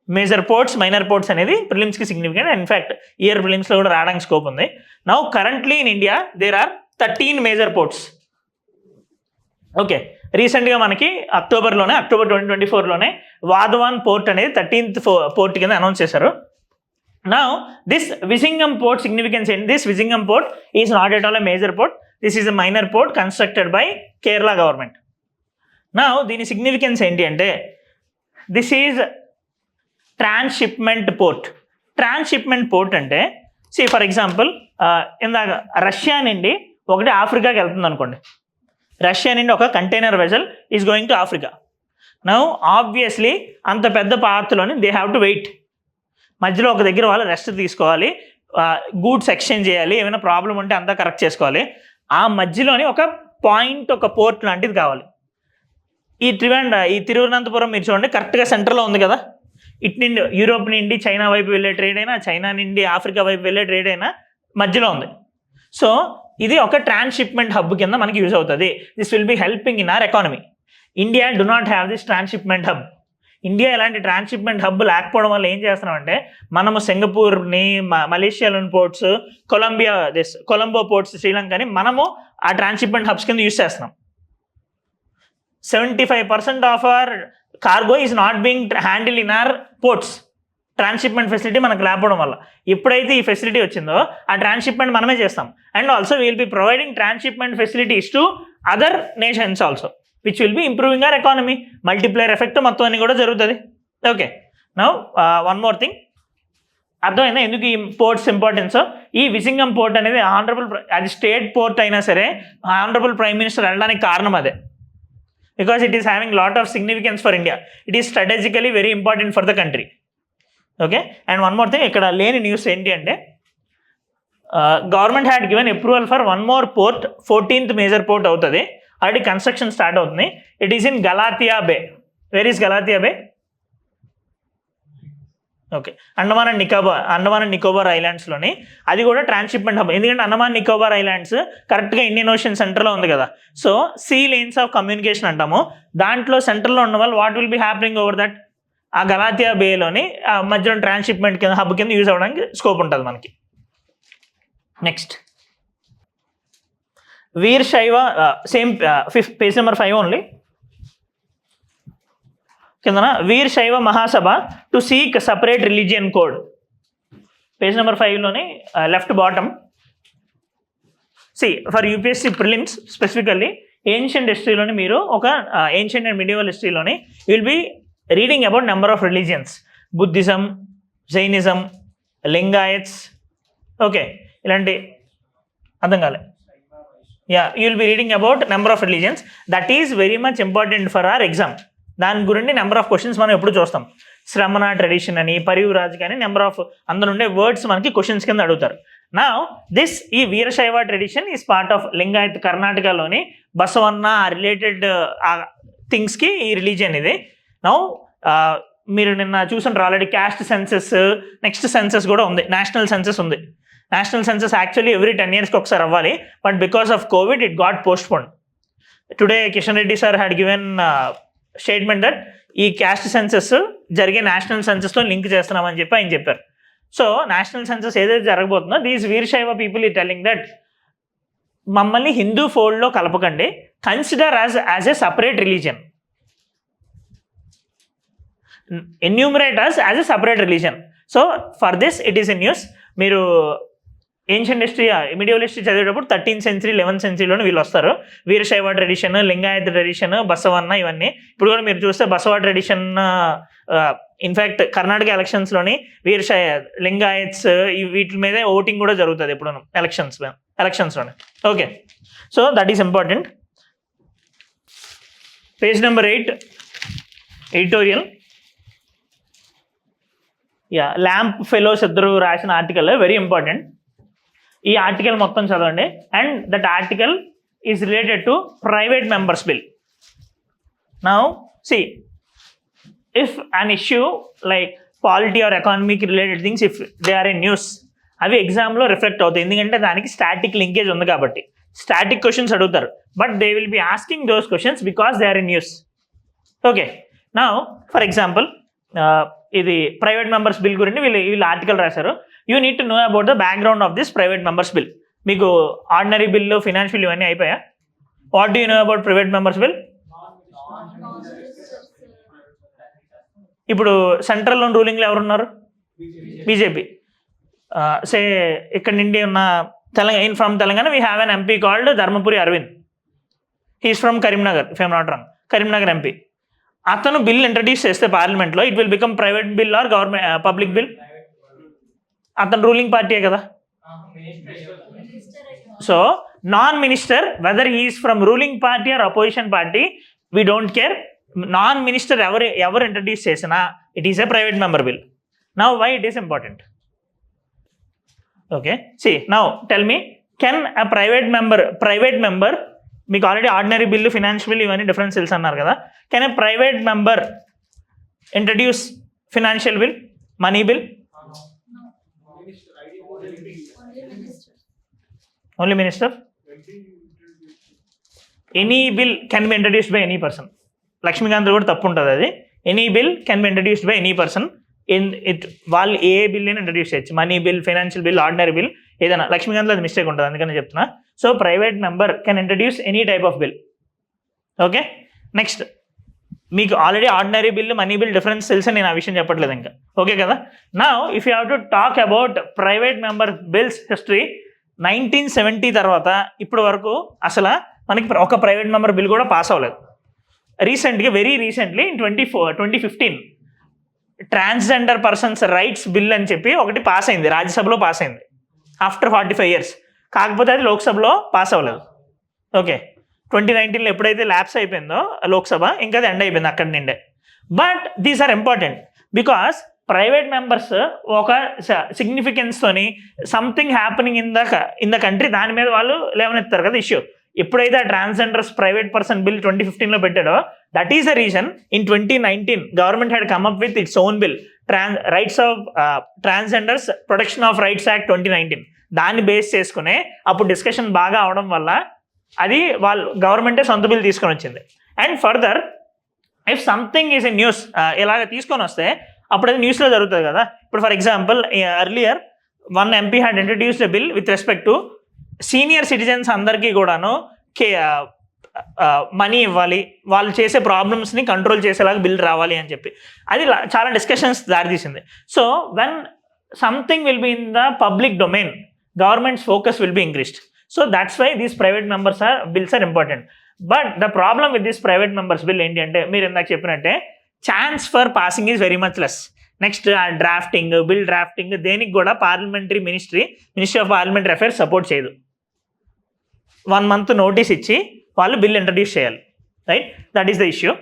Major ports, minor ports అనేది ప్రిలిమ్స్కి significant. In fact year ప్రిలిమ్స్లో కూడా రావడానికి scope ఉంది. Now currently in India there are 13 major ports. Okay, రీసెంట్గా మనకి అక్టోబర్ 2024లోనే వాధవాన్ పోర్ట్ అనేది 13th పోర్ట్ కింద అనౌన్స్ చేశారు. నా దిస్ విజింగం పోర్ట్ సిగ్నిఫికెన్స్ ఏంటి? This Vizhinjam port is not at all a major port, this is a minor port constructed by Kerala government. నా దీని significance ఏంటి అంటే this is transshipment port. Transshipment port అంటే ఫర్ ఎగ్జాంపుల్ ఇందాక రష్యా నుండి ఒకటి ఆఫ్రికాకి వెళ్తుంది అనుకోండి. రష్యా నుండి ఒక container vessel is going to Africa. Now obviously అంత పెద్ద పాత్రలోని దే హ్యావ్ టు వెయిట్. మధ్యలో ఒక దగ్గర వాళ్ళు రెస్ట్ తీసుకోవాలి, గూడ్స్ ఎక్స్చేంజ్ చేయాలి, ఏమైనా ప్రాబ్లం ఉంటే అంతా కరెక్ట్ చేసుకోవాలి. ఆ మధ్యలోని ఒక పాయింట్, ఒక పోర్ట్ లాంటిది కావాలి. ఈ తిరువనంతపురం మీరు చూడండి, కరెక్ట్గా సెంటర్లో ఉంది కదా. ఇటు నుండి యూరోప్ నుండి చైనా వైపు వెళ్ళే ట్రేడ్ అయినా, చైనా నుండి ఆఫ్రికా వైపు వెళ్ళే ట్రేడ్ అయినా మధ్యలో ఉంది. సో ఇది ఒక ట్రాన్స్షిప్మెంట్ హబ్ కింద మనకి యూజ్ అవుతుంది. This will be helping in our economy. India do not have this transshipment hub. India ఇలాంటి ట్రాన్స్షిప్మెంట్ హబ్ లేకపోవడం వల్ల ఏం చేస్తున్నామంటే మనము సింగపూర్ని, మలేషియాలోని పోర్ట్స్, కొలంబో పోర్ట్స్, శ్రీలంకని మనము ఆ ట్రాన్స్షిప్మెంట్ హబ్స్ కింద యూజ్ చేస్తున్నాం. 75% of our cargo is not being handle in our ports. Transshipment facility మనకు లేకపోవడం వల్ల. ఎప్పుడైతే ఈ ఫెసిలిటీ వచ్చిందో ఆ ట్రాన్స్షిప్మెంట్ మనమే చేస్తాం. And also will be providing transshipment facilities to other nations also, which will be improving our economy. Multiplayer effect మొత్తం అన్ని కూడా జరుగుతుంది. Okay, now one more thing, అర్థమైందా ఎందుకు ఈ పోర్ట్స్ ఇంపార్టెన్స్? ఈ విజింగం పోర్ట్ అనేది అది స్టేట్ పోర్ట్ అయినా సరే ఆనరబుల్ ప్రైమ్ మినిస్టర్ వెళ్ళడానికి కారణం అదే. Because it is having lot of significance for India. It is strategically very important for the country. Okay, and one more thing, ఇక్కడ లేని న్యూస్ ఏంటి అంటే government had given approval for 1 more port, 14th major port అవుతుంది. Already construction start అవుతుంది. It is in Galathea bay. Where is Galathea bay? Okay, Andaman and Nicobar ఐలాండ్స్లోని. అది కూడా transshipment hub. ఎందుకంటే అండమాన్ నికోబార్ ఐలాండ్స్ కరెక్ట్గా ఇండియన్ ఓషన్ సెంటర్లో ఉంది కదా. So sea lanes of communication అంటాము. దాంట్లో సెంటర్లో ఉన్న వాళ్ళు what will be happening over that? ఆ గలాతియా బేలోని మధ్యలో ట్రాన్స్షిప్మెంట్ కింద హబ్ కింద యూజ్ అవ్వడానికి స్కోప్ ఉంటుంది మనకి. Next Veerashaiva, same page number 5 only. కిందన Veerashaiva Mahasabha to seek separate religion code. Page number 5లోని left bottom. For UPSC prelims specifically ancient హిస్టరీలోని మీరు ఒక ఏన్షియంట్ అండ్ మిడివల్ హిస్టరీలోని will be reading about number of religions, Buddhism, Jainism, Lingayats, okay, ఇలాంటి అర్థం కాలే, you will be reading about number of religions. That is very much important for our exam. దాని గురించి number of questions మనం ఎప్పుడు చూస్తాం. Shramana tradition అని, పరివ్రాజ్ కానీ నెంబర్ ఆఫ్ అందులో ఉండే వర్డ్స్ మనకి క్వశ్చన్స్ కింద అడుగుతారు. నా ఈ Veerashaiva tradition is part of Lingayat. కర్ణాటకలోని బసవన్న రిలేటెడ్ థింగ్స్కి ఈ రిలీజియన్ ఇది. నౌ మీరు నిన్న చూసుంటారు already caste census, next census కూడా ఉంది, నేషనల్ సెన్సెస్ ఉంది. నేషనల్ సెన్సెస్ యాక్చువల్లీ ఎవ్రీ 10 yearsకి ఒకసారి అవ్వాలి, but because of Covid it got postponed. Today Kishan Reddy sir had given statement that ఈ క్యాస్ట్ సెన్సెస్ జరిగే నేషనల్ సెన్సెస్తో లింక్ చేస్తున్నామని చెప్పి ఆయన చెప్పారు. సో నేషనల్ సెన్సెస్ ఏదైతే జరగబోతుందో దీస్ వీరశైవ పీపుల్ ఈ టెల్లింగ్ దట్ మమ్మల్ని హిందూ ఫోల్డ్లో కలపకండి, consider as a separate religion, enumerate us as a separate religion. So for this it is in news. మీరు ఏన్షియంట్ హిస్టరీ, మిడివల్ హిస్టరీ చదివేటప్పుడు 13th century 11th centuryలోనే వీళ్ళు వస్తారు. వీరశైవ ట్రెడిషన్, లింగాయత్ ట్రెడిషన్, బసవన్న, ఇవన్నీ. ఇప్పుడు కూడా మీరు చూస్తే బసవ ట్రెడిషన్, ఇన్ఫ్యాక్ట్ కర్ణాటక ఎలక్షన్స్లోని లింగాయత్స్ వీటి మీదే ఓటింగ్ కూడా జరుగుతుంది ఇప్పుడు ఎలక్షన్స్లోనే. Okay, so that is important. Page number 8 editorial. Lamp fellows ఇద్దరు రాసిన ఆర్టికల్ వెరీ ఇంపార్టెంట్. ఈ ఆర్టికల్ మొత్తం చదవండి. And that article is related to private members bill. Now see, if an issue like polity or ఎకానమీకి related things if they are in news, అవి ఎగ్జామ్లో reflect అవుతాయి, ఎందుకంటే దానికి స్టాటిక్ లింకేజ్ ఉంది కాబట్టి. స్టాటిక్ క్వశ్చన్స్ అడుగుతారు, but they will be asking those questions because they are in news. Okay, now for example ఇది ప్రైవేట్ మెంబర్స్ బిల్ గురించి వీళ్ళు ఆర్టికల్ రాశారు. You need to know about the background of this private members bill. మీకు ordinary bill, finance bill ఇవన్నీ అయిపోయా? What do you know about private members bill? ఇప్పుడు సెంట్రల్లో రూలింగ్లో ఎవరున్నారు? బీజేపీ. సే ఇక్కడ నుండి ఉన్న from Telangana we have an MP called Dharmapuri Arvind. He's from Karimnagar, if I'm not wrong, Karimnagar MP. అతను బిల్ ఇంట్రడ్యూస్ చేస్తే పార్లమెంట్లో it will become private bill or government public bill? అతను రూలింగ్ పార్టీయే కదా. So non minister, whether he's from ruling party or opposition party, we don't care. Non minister ఎవరు introduce చేసినా it is a private member bill. Now why it is important? Okay, see now tell me, can a private member, మీకు already ordinary bill, finance bill ఇవన్నీ difference తెలుసు అన్నారు కదా, can a private member introduce financial bill, money bill? Only minister. Any bill can be introduced by any person. Laxmikanth కూడా తప్పు ఉంటుంది అది. Any bill can be introduced by any person. వాళ్ళు ఏ బిల్ అయినా ఇంట్రడ్యూస్ చేయొచ్చు, money bill, financial bill, ordinary bill, ఏదైనా. లక్ష్మీకాంత్లో అది మిస్టేక్ ఉంటుంది, అందుకని చెప్తున్నా. So private member can introduce any type of bill. Okay, next, మీకు already ordinary bill, money bill difference తెలిసి నేను ఆ విషయం చెప్పట్లేదు ఇంకా. ఓకే కదా. Now if you have to talk about private member bills history, 1970 తర్వాత ఇప్పటి వరకు అసలు మనకి ఒక ప్రైవేట్ మెంబర్ బిల్ కూడా పాస్ అవ్వలేదు. Very recently in 2015 transgender persons rights bill అని చెప్పి ఒకటి పాస్ అయింది, రాజ్యసభలో పాస్ అయింది ఆఫ్టర్ 45 years. కాకపోతే అది లోక్సభలో పాస్ అవ్వలేదు. ఓకే, 2019లో ఎప్పుడైతే ల్యాప్స్ అయిపోయిందో లోక్సభ, ఇంకా అది ఎండ్ అయిపోయింది అక్కడి నుండే. But these are important because private members ఒక సిగ్నిఫికెన్స్తోని something happening in the country, దాని మీద వాళ్ళు లేవనెత్తారు కదా ఇష్యూ. ఎప్పుడైతే ఆ ట్రాన్స్జెండర్స్ ప్రైవేట్ పర్సన్ బిల్ 2015లో పెట్టాడో, that is the reason in 2019 government had come up with its own bill, rights of transgenders protection of rights act 2019. దాన్ని బేస్ చేసుకునే అప్పుడు డిస్కషన్ బాగా అవడం వల్ల అది వాళ్ళు గవర్నమెంటే సొంత బిల్ తీసుకొని వచ్చింది. And further if something is a news ఇలాగ తీసుకొని వస్తే అప్పుడు అది న్యూస్లో జరుగుతుంది కదా. ఇప్పుడు for example earlier one MP had introduced a bill with respect to senior citizens అందరికీ కూడాను మనీ ఇవ్వాలి, వాళ్ళు చేసే ప్రాబ్లమ్స్ని కంట్రోల్ చేసేలాగా బిల్ రావాలి అని చెప్పి అది చాలా డిస్కషన్స్ దారితీసింది. So when something will be in the public domain, governments focus will be increased. So that's why these private members bills are important. But the problem with this private members bill ఏంటి అంటే, మీరు ఇందాక చెప్పినట్టే chance for passing is very much less. Next drafting, bill drafting, దేనికి కూడా parliamentary ministry of parliamentary affairs support చేయదు. 1 month notice ఇచ్చి వాళ్ళు బిల్ ఇంట్రడ్యూస్ చేయాలి, right? That is the issue.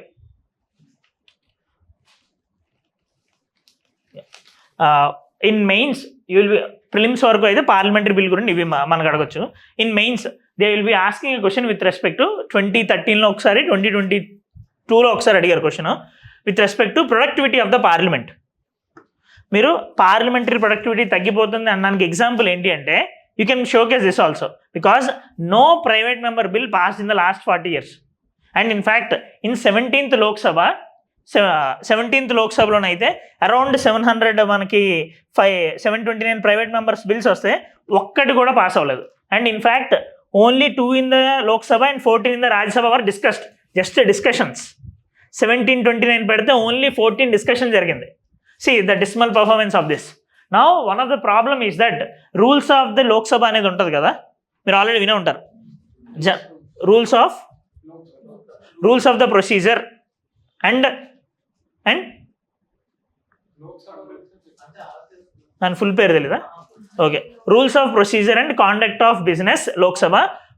In mains you will be, prelims వరకు అయితే parliamentary bill గురించి ఇవి మనకు అడగచ్చు. In mains they will be asking a question with respect to 2013లో ఒకసారి, 2022లో ఒకసారి అడిగారు question with respect to productivity of the parliament. మీరు పార్లమెంటరీ ప్రొడక్టివిటీ తగ్గిపోతుంది అనడానికి ఎగ్జాంపుల్ ఏంటి అంటే, you can showcase this also because no private member bill pass in the last 40 years. And in fact in 17th లోక్సభలోనైతే around 700 మనకి 729 private members bills వస్తే ఒక్కటి కూడా pass అవ్వలేదు. And in fact only 2 in the Lok Sabha and 14 in the Rajya Sabha were discussed, just discussions. 1729 పెడితే only 14 discussion జరిగింది. See the dismal performance of this. Now one of the problem is that rules of the Lok Sabha అనేది ఉంటుంది కదా, మీరు already వినే ఉంటారు. Rules of the procedure and దాని full పేరు తెలీదా? Okay, rules of procedure and conduct of business Lok Sabha,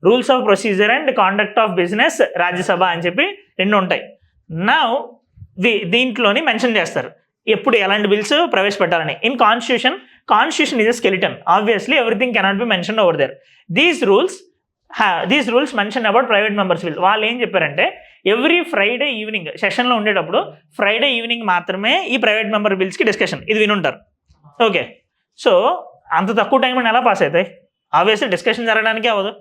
rules of procedure and conduct of business Rajya Sabha అని చెప్పి 2 ఉంటాయి. నా దీంట్లోని మెన్షన్ చేస్తారు ఎప్పుడు ఎలాంటి బిల్స్ ప్రవేశపెట్టాలని. In constitution is a skeleton, obviously everything cannot be mention over there. These rules mention about private members bill. వాళ్ళు ఏం చెప్పారంటే, ఎవ్రీ ఫ్రైడే ఈవినింగ్ సెషన్లో ఉండేటప్పుడు ఫ్రైడే ఈవినింగ్ మాత్రమే ఈ ప్రైవేట్ మెంబర్ బిల్స్కి డిస్కషన్. ఇది వినుంటారు. ఓకే, సో అంత తక్కువ టైం అని ఎలా పాస్ అవుతాయి? ఆబ్వియస్లీ డిస్కషన్ జరగడానికే అవ్వదు.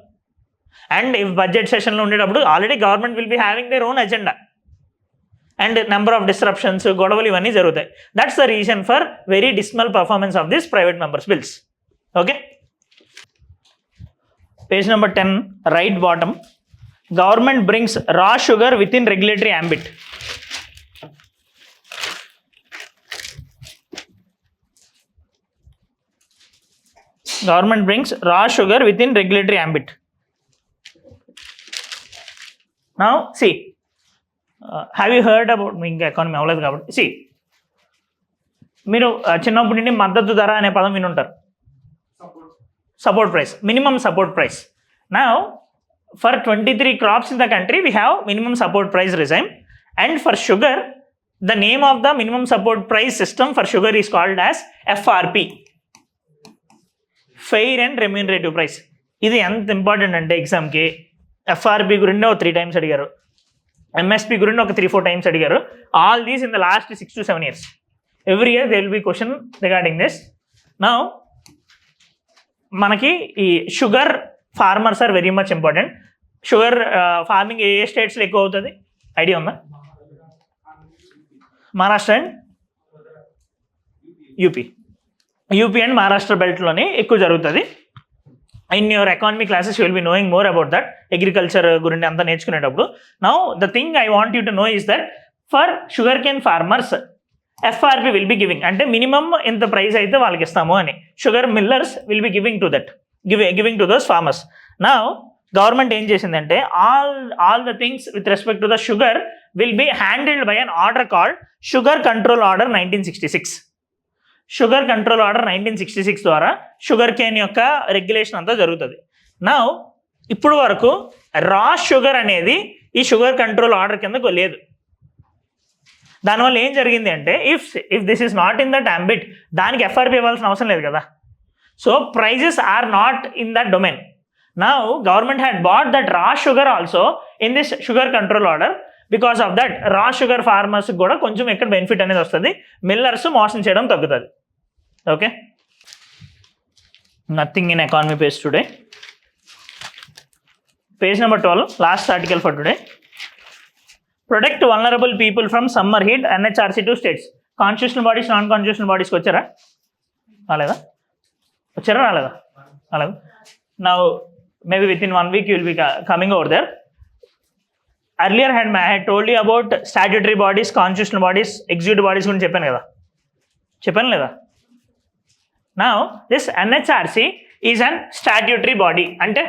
అండ్ ఇఫ్ బడ్జెట్ సెషన్లో ఉండేటప్పుడు already government will be having their own agenda and number of disruptions, గొడవలు ఇవన్నీ జరుగుతాయి. That's the reason for very dismal performance of this private members bills. Okay, page number 10 right bottom. Government brings raw sugar within regulatory ambit. Government brings raw sugar within regulatory ambit. Now see, have you heard about, ఇంకా economy అవ్వలేదు కాబట్టి, see మీరు చిన్నప్పటి నుండి మద్దతు ధర అనే పదం వినుంటారు. Support price, minimum support price. Now for 23 crops in the country we have minimum support price regime, and for sugar the name of the minimum support price system for sugar is called as FRP, fair and remunerative price. ఇది ఎంత important అంటే ఎగ్జామ్కి, FRP గురించి ఒక 3 times అడిగారు, MSP గురించి ఒక 3-4 times అడిగారు. All these in the last 6 to 7 years. Every year they will be question regarding this. Now మనకి ఈ sugar farmers are very much important. Sugar farming ఏ స్టేట్స్లో ఎక్కువ అవుతుంది ఐడియా ఉందా? Maharashtra and UP and Maharashtra బెల్ట్లోనే ఎక్కువ జరుగుతుంది. In your economy classes you will be knowing more about that, agriculture గురించి అంతా నేర్చుకునేటప్పుడు. Now the thing I want you to know is that for sugar cane farmers FRP will be giving, అంటే minimum ఎంత price అయితే వాళ్ళకి ఇస్తాము అని. Sugar millers will be giving to those farmers. Now government ఏం చేసిందంటే, all the things with respect to the sugar will be handled by an order called sugar control order 1966. Sugar control order 1966 ద్వారా sugar cane యొక్క regulation అంతా జరుగుతుంది. నా ఇప్పుడు వరకు రా షుగర్ అనేది ఈ షుగర్ కంట్రోల్ ఆర్డర్ కిందకు లేదు. దానివల్ల ఏం జరిగింది అంటే, if this is not in that ambit, దానికి ఎఫ్ఆర్పి ఇవ్వాల్సిన అవసరం లేదు కదా. So prices are not in that domain. Now government had bought that raw sugar also in this sugar control order. Because of that raw sugar farmers కూడా కొంచెం ఎక్కడ benefit అనేది వస్తుంది, మిల్లర్స్ మోసం చేయడం తగ్గుతుంది. Okay, nothing in economy page today. Page number 12, last article for today. Protect vulnerable people from summer heat, NHRC to states. Constitutional bodies, non constitutional బాడీస్కి వచ్చారా? రాలేదా? రాలేదు. Now maybe within 1 week you will be coming over there. Earlier I had told you about statutory bodies, constitutional bodies, executive bodies గురించి చెప్పాను లేదా? Now this NHRC is an statutory body. అంటే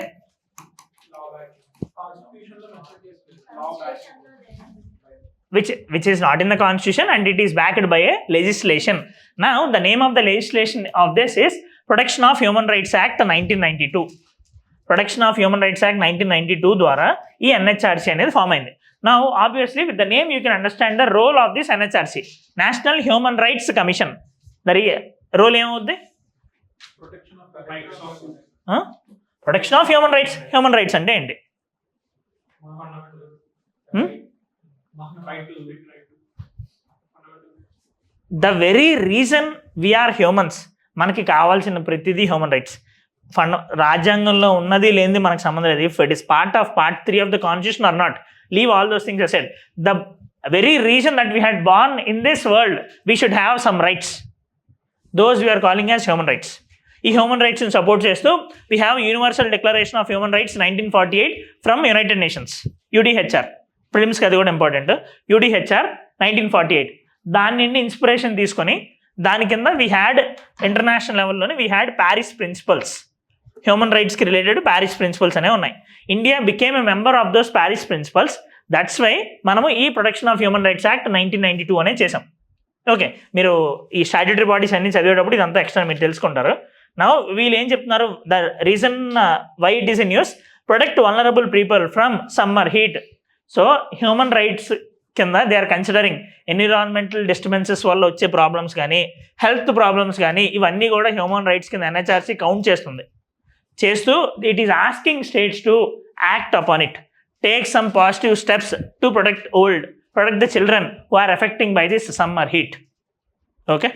which is not in the constitution and it is backed by a legislation. Now the name of the legislation of this is Protection of Human Rights Act 1992. Protection of Human Rights Act 1992 ద్వారా ఈ NHRC అనేది form అయింది. Now obviously with the name you can understand the role of this NHRC, National Human Rights Commission. The role ఏమవుద్ది? Protection of human rights. Human rights అంటే ఏంటి? The very reason we are humans, మనకి కావాల్సిన ప్రతిదీ human rights. రాజ్యాంగంలో ఉన్నది లేనిది మనకు సంబంధం లేదు. If it is part 3 of the constitution or not, leave all those things aside. The very reason that we had born in this world, we should have some rights. Those we are calling as human rights. ఈ human రైట్స్ని support చేస్తూ we have Universal Declaration of human Rights 1948 from United Nations, UDHR. ప్రిలిమ్స్కి అది కూడా important. యూడిహెచ్ఆర్ 1948. దాని నుండి inspiration తీసుకొని దాని కింద వీ హ్యాడ్ ఇంటర్నేషనల్ లెవెల్లోనే we had Paris principles. Human రైట్స్కి రిలేటెడ్ ప్యారిస్ ప్రిన్సిపల్స్ అనేవి ఉన్నాయి. India became a member of those Paris principles. That's why మనము ఈ protection of human rights act 1992 అనే చేసాం. ఓకే, మీరు ఈ స్టాట్యూటరీ బాడీస్ అన్ని చదివేటప్పుడు ఇదంతా ఎక్స్ట్రా మీరు తెలుసుకుంటారు. నౌ వీళ్ళు ఏం చెప్తున్నారు? The reason why it is in news, protect vulnerable people from summer heat. So human rights కింద they are considering environmental disturbances వల్ల వచ్చే ప్రాబ్లమ్స్ కానీ హెల్త్ ప్రాబ్లమ్స్ కానీ ఇవన్నీ కూడా హ్యూమన్ రైట్స్ కింద ఎన్హెచ్ఆర్సీ కౌంట్ చేస్తుంది. చేస్తూ it is asking states to act upon it, take some positive steps to protect the children who are affecting by this summer heat. Okay.